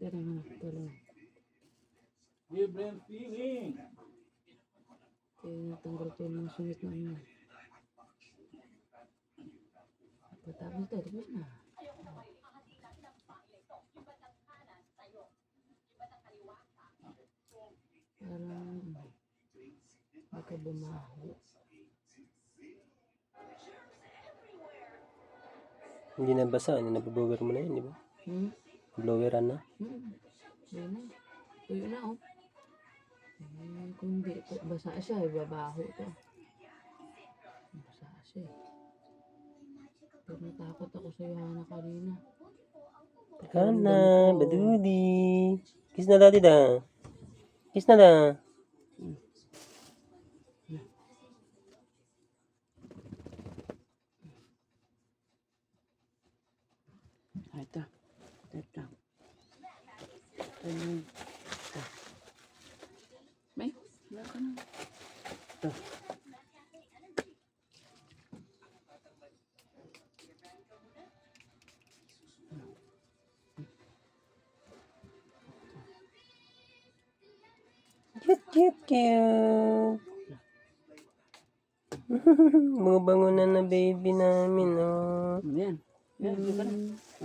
Tara na, tara. Libreng feeling. Kaya natanggal ko yung mga sungit na ano. Patapos tayo, tapos na. Parang baka bumaho. Hindi na basa, nabablower mo na yun, di ba? Bloweran na. Yun na. Tuyo na, oh. Kung hindi, basa siya, babaho to. Basa siya. Pero natakot ako sa Yohana kanina. Hana, badudi. Kiss na daddy da. Kiss na da. Ito. Ito. Ayun. May, wala ka na. Ito. Cute, cute, cute. Mga bango na baby namin, oh. Yan. Yan, di ba na?